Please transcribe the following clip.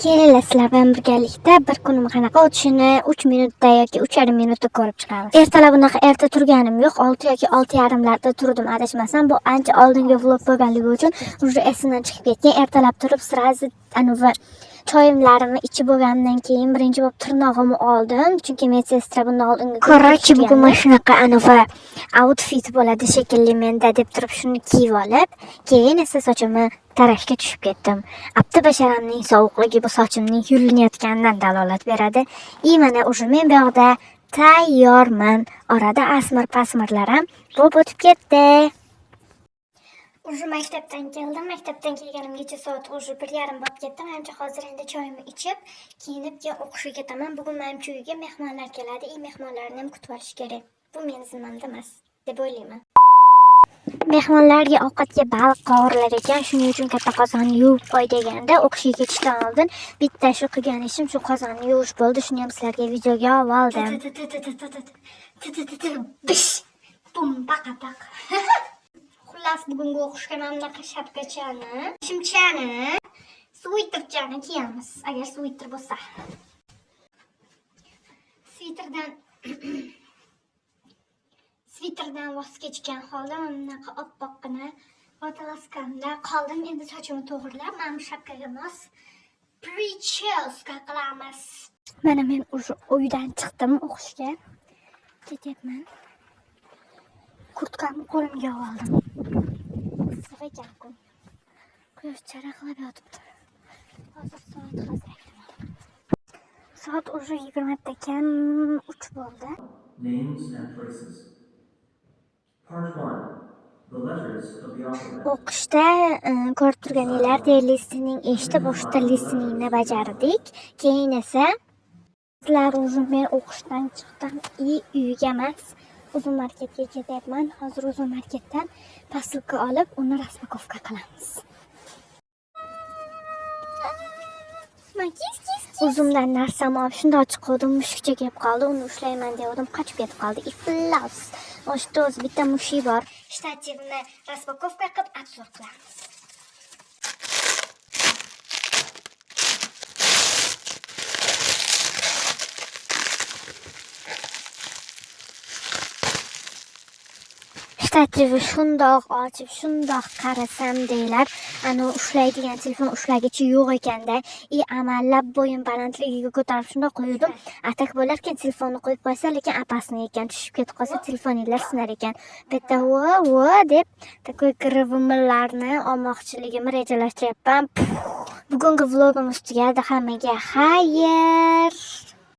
Keling, sizlar bilan birgalikda bir kunim qanaqa o'tishini 3 minutda yoki 3,5 minutda ko'rib chiqamiz. Ertalab bunaqa erta turganim yo'q. 6 yoki 6:30larda turdim adashmasam. Bu ancha oldingi vlog bo'lganligi uchun уже esimdan chiqib ketgan. Ertalab turib sразу anavi choyimlarimni ichib bo'lgandan keyin birinchi bo'lib tirnog'imni oldim. Chunki medsestra bundan oldingi Qarorchi bugun mana shunaqa anavi outfit bo'ladi shekilli menda deb turib shuni kiyib olib, keyin esa sochimni tarashga tushib ketdim. Apti basharamning sovuqligi bu sochimning yulinayotganidan dalolat beradi. Mana уже men bu yerda tayyorman. Orada asmir-pasmirlar ham bo'lib o'tib ketdi. Уже maktabdan keldim. Maktabdan kelganimgacha soat уже 1:30 bo'lib ketdi. Menimcha hozir endi choyimni ichib, kiyinib keyin o'qishga ketaman. Bugun menimcha uyga mehmonlar keladi. Mehmonlarni ham kutib olish kerak. Bu mening zimmamda emas deb o'ylayman. Mehmonlarga ovqatga baliq qovurilar ekan, shuning uchun katta qozonni yuvib qo'y deganda o'qishga ketishdan oldin bitta shu qilgan ishim shu qozonni yuvish bo'ldi. Shuni ham sizlarga videoga oldim. Bish bum baqataq. Xullas bugungi o'qishga mana bunaqa shapkachani, shimchani, sviterchani kiyamiz, agar sviter bo'lsa. Sviterdan voz kechgan holda mana bunaqa oppoqqina fotolaskamda qoldim. Endi sochimni to'g'rilab, mana bu shapkaga mos pricheska qilamiz. Mana men uydan chiqdim o'qishga. Ketyapman. Kurtkamni qo'limga oldim. Issiq ekan kun. Quyosh charaqlab yotibdi. Hozir soat уже 20 kam 3 bo'ldi. Names and places. Part 1. The letters of the alphabet. O'qishda ko'rib turganinglardek listening eshitib o'sha listingni bajardik. Keyin esa sizlar uzun men o'qishdan chiqdim. Uyga emas, uzun marketga ketyapman. Hozir uzun marketdan posilka olib, uni raspakovka qilamiz. O'zimdan narsam olib shunda ochiq qo'ydim, mushukcha kelib qoldi. Uni ushlayman degandim, qochib ketib qoldi. Iflos. O'shda o'z bitta mushuk bor. Shtativni raspakovka qilib obzor qilamiz. Shtativni shundoq ochib, shundoq qarasam deylar, ana ushlaydigan telefon ushlagichi yo'q ekanda. Amallab bo'yin balandligiga ko'tarib shundoq qo'ydim. Atak bo'lar ekan telefonni qo'yib qo'ysa, lekin apasini ekan tushib ketib qolsa telefoninglar sinar ekan. Bitta vo deb takoy kirvimlarni olmoqchiligimni rejalashtiryapman. Bugungi vlogimiz tugadi. Hammaga xayr.